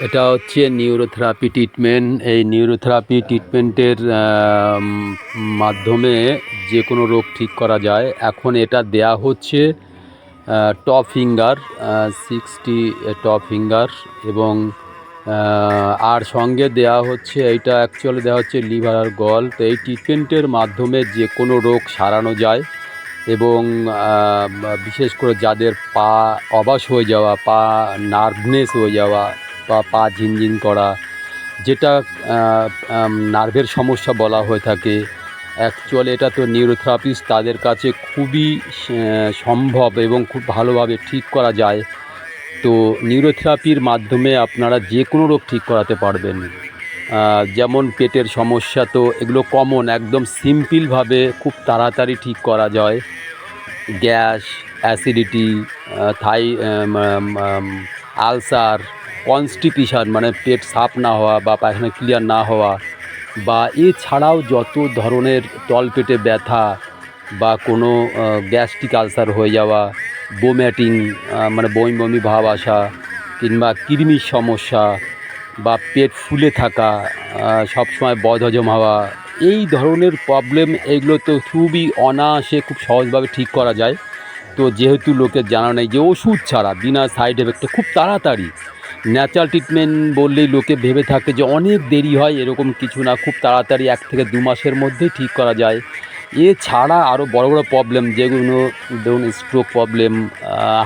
এটা হচ্ছে neurotherapy treatment. এই নিউরোথেরাপি ট্রিটমেন্টের মাধ্যমে যে কোনো রোগ ঠিক করা যায়। এখন এটা দেয়া হচ্ছে টপ ফিঙ্গার 60 টপ ফিঙ্গার, এবং আর সঙ্গে দেয়া হচ্ছে, এইটা অ্যাকচুয়ালি দেওয়া হচ্ছে লিভার আর গল। তো এই ট্রিটমেন্টের মাধ্যমে যে কোনো রোগ সারানো যায়, এবং বিশেষ করে যাদের পা অবশ হয়ে যাওয়া, পা নার্ভনেস হয়ে যাওয়া, বা পা ঝিনঝিন করা, যেটা নার্ভের সমস্যা বলা হয়ে থাকে, অ্যাকচুয়ালি এটা তো নিউরোথেরাপিস্ট তাদের কাছে খুবই সম্ভব এবং খুব ভালোভাবে ঠিক করা যায়। তো নিউরোথেরাপির মাধ্যমে আপনারা যে কোনো রোগ ঠিক করাতে পারবেন। যেমন পেটের সমস্যা, তো এগুলো কমন, একদম সিম্পলভাবে খুব তাড়াতাড়ি ঠিক করা যায়। গ্যাস, অ্যাসিডিটি, থাই আলসার, কনস্টিপেশন মানে পেট সাফ না হওয়া বা পায়খানা ক্লিয়ার না হওয়া, বা এছাড়াও যত ধরনের তলপেটে ব্যথা বা কোনো গ্যাস্ট্রিক আলসার হয়ে যাওয়া, বোম্যাটিং মানে বমি বমি ভাব আসা, কিংবা কৃমির সমস্যা, বা পেট ফুলে থাকা, সবসময় বদহজম হওয়া, এই ধরনের প্রবলেম, এগুলো তো খুবই অনায়াসে খুব সহজভাবে ঠিক করা যায়। তো যেহেতু লোকের জানা নেই যে ওষুধ ছাড়া বিনা সাইড এফেক্টে খুব তাড়াতাড়ি ন্যাচারাল ট্রিটমেন্ট বললেই লোকে ভেবে থাকে যে অনেক দেরি হয়, এরকম কিছু না, খুব তাড়াতাড়ি 1 থেকে 2 মাসের মধ্যেই ঠিক করা যায়। এছাড়া আরও বড় বড় প্রবলেম যেগুলো ধরুন stroke problem,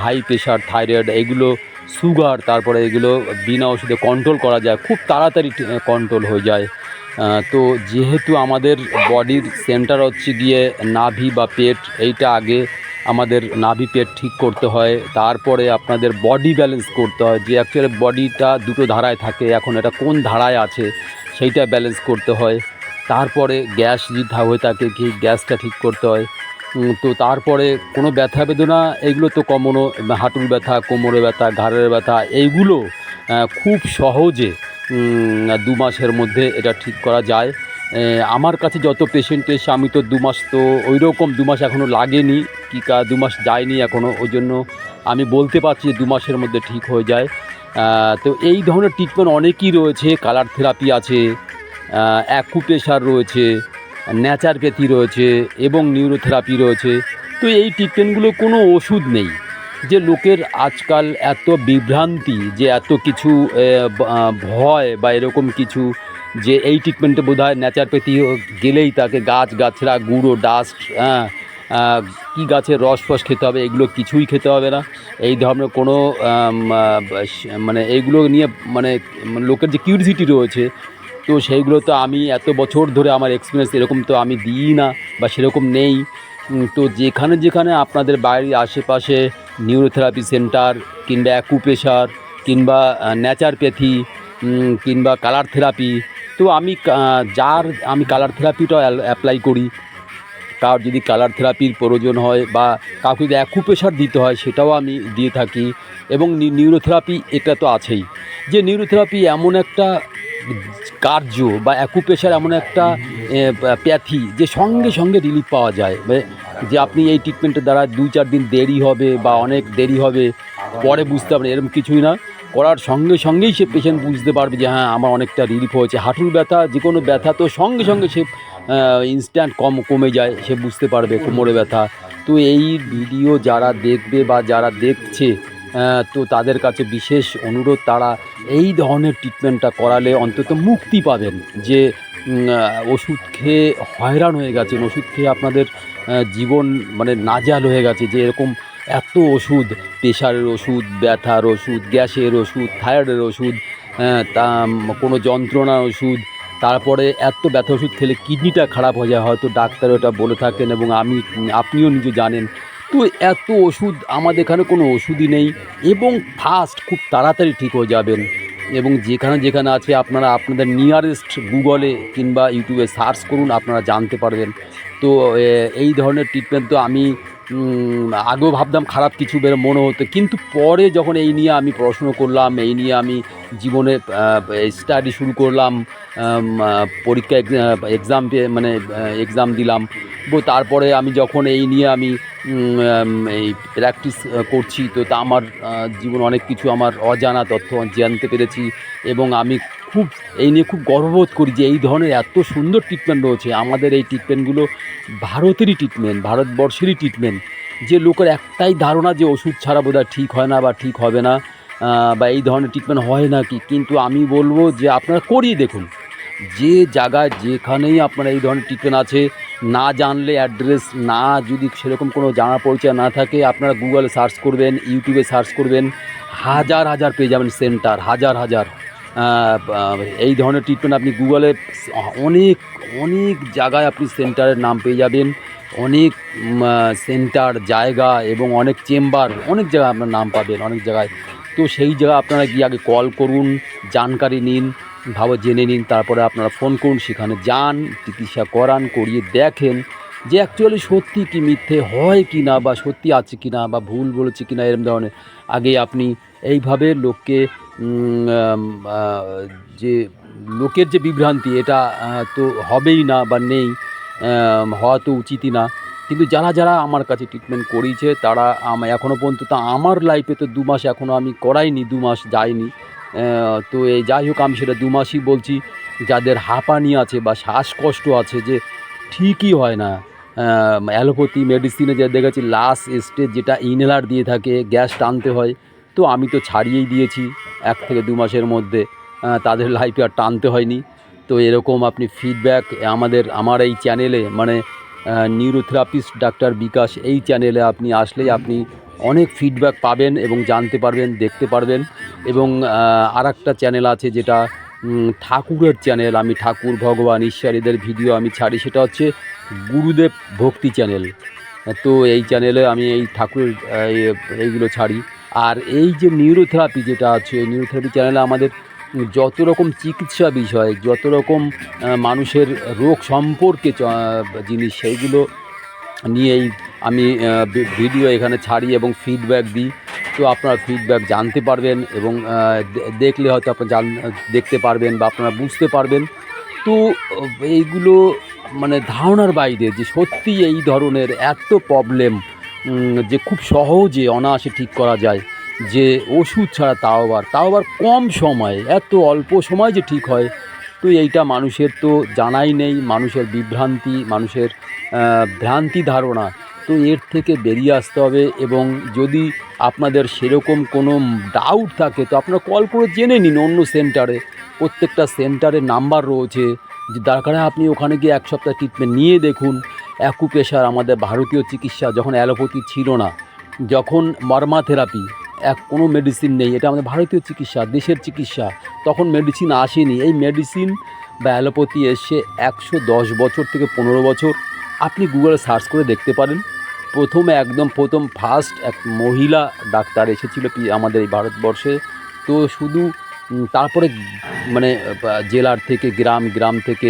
high pressure, thyroid, এগুলো সুগার, তারপরে এগুলো বিনা ওষুধে কন্ট্রোল করা যায়, খুব তাড়াতাড়ি কন্ট্রোল হয়ে যায়। তো যেহেতু আমাদের বডির সেন্টার হচ্ছে গিয়ে নাভি বা পেট, এইটা আগে আমাদের নাভি পেট ঠিক করতে হয়, তারপরে আপনাদের বডি ব্যালেন্স করতে হয়, যে অ্যাকচুয়ালি বডিটা দুটো ধারায় থাকে, এখন এটা কোন ধারায় আছে সেইটা ব্যালেন্স করতে হয়। তারপরে গ্যাস যদি হয়ে থাকে কি গ্যাসটা ঠিক করতে হয়। তো তারপরে কোনো ব্যথা বেদনা, এগুলো তো কমনও, হাঁটুর ব্যথা, কোমরে ব্যথা, ঘাড়ের ব্যথা, এইগুলো খুব সহজে 2 মাসের মধ্যে এটা ঠিক করা যায়। আমার কাছে যত পেশেন্ট এসে, আমি তো 2 মাস, তো ওই রকম 2 মাস এখনও লাগেনি, 2 মাস যায়নি এখনও, ওই জন্য আমি বলতে পারছি যে 2 মাসের মধ্যে ঠিক হয়ে যায়। তো এই ধরনের ট্রিটমেন্ট অনেকই রয়েছে। কালার থেরাপি আছে, অ্যাকুপ্রেশার রয়েছে, ন্যাচারপ্যাথি রয়েছে, এবং নিউরোথেরাপি রয়েছে। তো এই ট্রিটমেন্টগুলো কোনো ওষুধ নেই। যে লোকের আজকাল এত বিভ্রান্তি, যে এত কিছু ভয় বা এরকম কিছু, যে এই ট্রিটমেন্টে বোধহয় ন্যাচারপ্যাথি গেলেই তাকে গাছড়া গুঁড়ো ডাস্ট, কী গাছের রস ফস খেতে হবে, এগুলো কিছুই খেতে হবে না। এই ধরনের কোনো মানে এইগুলো নিয়ে মানে লোকের যে কিউরিসিটি রয়েছে, তো সেইগুলো তো আমি এত বছর ধরে আমার এক্সপিরিয়েন্স, এরকম তো আমি দিই না বা সেরকম নেই। তো যেখানে যেখানে আপনাদের বাড়ির আশেপাশে নিউরোথেরাপি সেন্টার, কিংবা অ্যাকুপ্রেশার, কিংবা ন্যাচারপ্যাথি, কিংবা কালার থেরাপি, তো আমি কালার থেরাপিটাও অ্যাপ্লাই করি। কার যদি কালার থেরাপির প্রয়োজন হয় বা কাউকে যদি অ্যাকুপ্রেশার দিতে হয়, সেটাও আমি দিয়ে থাকি। এবং নিউরোথেরাপি এটা তো আছেই। যে নিউরোথেরাপি এমন একটা কার্য, বা অ্যাকুপ্রেশার এমন একটা প্যাথি, যে সঙ্গে সঙ্গে রিলিফ পাওয়া যায়। যে আপনি এই ট্রিটমেন্টের দ্বারা 2-4 দিন দেরি হবে বা অনেক দেরি হবে, পরে বুঝতে পারবেন, এরকম কিছুই না। করার সঙ্গে সঙ্গেই সে পেশেন্ট বুঝতে পারবে যে হ্যাঁ, আমার অনেকটা রিলিফ হয়েছে। হাঁটুর ব্যথা, যে কোনো ব্যথা তো সঙ্গে সঙ্গে সে ইনস্ট্যান্ট কমে যায়, সে বুঝতে পারবে। কোমরে ব্যথা, তো এই ভিডিও যারা দেখবে বা যারা দেখছে, তো তাদের কাছে বিশেষ অনুরোধ, তারা এই ধরনের ট্রিটমেন্টটা করালে অন্তত মুক্তি পাবেন। যে ওষুধ খেয়ে হয়রান হয়ে গেছেন, ওষুধ খেয়ে আপনাদের জীবন মানে নাজেহাল হয়ে গেছে, যে এরকম এত ওষুধ, প্রেশারের ওষুধ, ব্যথার ওষুধ, গ্যাসের ওষুধ, থাইরয়েডের ওষুধ, তা কোনো যন্ত্রণার ওষুধ, তারপরে এত ব্যথা ওষুধ খেলে কিডনিটা খারাপ হয়ে যায়, হয়তো ডাক্তার ওটা বলে থাকেন, এবং আপনিও নিজে জানেন। তো এত ওষুধ, আমাদের এখানে কোনো ওষুধই নেই, এবং ফাস্ট, খুব তাড়াতাড়ি ঠিক হয়ে যাবেন। এবং যেখানে যেখানে আছে, আপনারা আপনাদের নিয়ারেস্ট গুগলে কিংবা ইউটিউবে সার্চ করুন, আপনারা জানতে পারবেন। তো এই ধরনের ট্রিটমেন্ট তো আমি আগেও ভাবতাম খারাপ কিছু মনে হতো, কিন্তু পরে যখন এই নিয়ে আমি পড়াশুনো করলাম, এই নিয়ে আমি জীবনে স্টাডি শুরু করলাম, পরীক্ষা এক্সাম মানে এক্সাম দিলাম। তারপরে আমি যখন এই নিয়ে আমি এই প্র্যাকটিস করছি, তো তা আমার জীবনে অনেক কিছু আমার অজানা তথ্য জানতে পেরেছি এবং আমি খুব এই নিয়ে খুব গর্ববোধ করি যে এই ধরনের এত সুন্দর ট্রিটমেন্ট রয়েছে। আমাদের এই ট্রিটমেন্টগুলো ভারতেরই ট্রিটমেন্ট, ভারতবর্ষেরই ট্রিটমেন্ট। যে লোকের একটাই ধারণা যে ওষুধ ছাড়া বোধহয় ঠিক হয় না বা ঠিক হবে না, বা এই ধরনের ট্রিটমেন্ট হয় নাকি, কিন্তু আমি বলবো যে আপনারা করিয়ে দেখুন। যে জায়গায় যেখানেই আপনারা এই ধরনের ট্রিটমেন্ট আছে, না জানলে অ্যাড্রেস, না যদি সেরকম কোনো জানা পরিচয় না থাকে, আপনারা গুগলে সার্চ করবেন, ইউটিউবে সার্চ করবেন, হাজার হাজার পেয়ে যাবেন সেন্টার, হাজার হাজার এই ধরনের ট্রিটমেন্ট আপনি গুগলে অনেক অনেক জায়গায় আপনি সেন্টারের নাম পেয়ে যাবেন। অনেক সেন্টার, জায়গা এবং অনেক চেম্বার, অনেক জায়গায় আপনার নাম পাবেন, অনেক জায়গায়। তো সেই জায়গায় আপনারা গিয়ে আগে কল করুন, জানকারি নিন, জেনে নিন, তারপরে আপনারা ফোন করুন, সেখানে যান, চিকিৎসা করান, করিয়ে দেখেন যে অ্যাকচুয়ালি সত্যি কি মিথ্যে হয় কি না, বা সত্যি আছে কি না, বা ভুল বলেছে কি না, এরকম ধরনের। আগে আপনি এইভাবে লোককে যে লোকের যে বিভ্রান্তি, এটা তো হবেই না বা নেই, হওয়া তো উচিতই না। কিন্তু যারা যারা আমার কাছে ট্রিটমেন্ট করিয়েছে তারা এখনও পর্যন্ত, তা আমার লাইফে তো 2 মাস এখনও আমি করাইনি, 2 মাস যায়নি। তো এই যাই হোক, আমি সেটা 2 মাসই বলছি। যাদের হাঁপানি আছে বা শ্বাসকষ্ট আছে, যে ঠিকই হয় না, অ্যালোপ্যাথি মেডিসিনে যে দেখেছি লাস্ট স্টেজ যেটা ইনহেলার দিয়ে থাকে, গ্যাস টানতে হয়, তো আমি তো ছাড়িয়েই দিয়েছি 1 থেকে 2 মাসের মধ্যে, তাদের লাইফে আর টানতে হয়নি। তো এরকম আপনি ফিডব্যাক আমার এই চ্যানেলে, মানে নিউরোথেরাপিস্ট ডাক্তার বিকাশ, এই চ্যানেলে আপনি আসলেই আপনি অনেক ফিডব্যাক পাবেন এবং জানতে পারবেন, দেখতে পারবেন। এবং আরেকটা চ্যানেল আছে যেটা ঠাকুরের চ্যানেল, আমি ঠাকুর, ভগবান, ঈশ্বর এদের ভিডিও আমি ছাড়ি, সেটা হচ্ছে গুরুদেব ভক্তি চ্যানেল। তো এই চ্যানেলে আমি এই ঠাকুরের এইগুলো ছাড়ি। আর এই যে নিউরোথেরাপি যেটা আছে, নিউরোথেরাপি চ্যানেলে আমাদের যত রকম চিকিৎসা বিষয়, যত রকম মানুষের রোগ সম্পর্কে জিনিস, সেইগুলো নিয়েই আমি ভিডিও এখানে ছাড়ি এবং ফিডব্যাক দিই। তো আপনারা ফিডব্যাক জানতে পারবেন এবং দেখলে হয়তো আপনারা দেখতে পারবেন বা আপনারা বুঝতে পারবেন। তো এইগুলো মানে ধারণার বাইরে যে সত্যি এই ধরনের এত প্রবলেম, যে খুব সহজে অনায়াসে ঠিক করা যায়, যে ওষুধ ছাড়া, তাও আবার কম সময়ে, এত অল্প সময় যে ঠিক হয়। তো এইটা মানুষের তো জানাই নেই, মানুষের বিভ্রান্তি, মানুষের ভ্রান্তি ধারণা। তো এর থেকে বেরিয়ে আসতে হবে। এবং যদি আপনাদের সেরকম কোনো ডাউট থাকে, তো আপনারা কল করে জেনে নিন অন্য সেন্টারে। প্রত্যেকটা সেন্টারের নাম্বার রয়েছে, যে দরকারে আপনি ওখানে গিয়ে 1 সপ্তাহ ট্রিটমেন্ট নিয়ে দেখুন। অ্যাকুপ্রেশার, আমাদের ভারতীয় চিকিৎসা, যখন অ্যালোপ্যাথি ছিল না, যখন মার্মা থেরাপি, কোনো মেডিসিন নেই, এটা আমাদের ভারতীয় চিকিৎসা, দেশের চিকিৎসা, তখন মেডিসিন আসেনি। এই মেডিসিন বা অ্যালোপ্যাথি এসে 110 বছর থেকে 15 বছর। আপনি গুগলে সার্চ করে দেখতে পারেন। প্রথম ফার্স্ট এক মহিলা ডাক্তার এসেছিল আমাদের এই ভারতবর্ষে। তো শুধু তারপরে মানে জেলার থেকে গ্রাম থেকে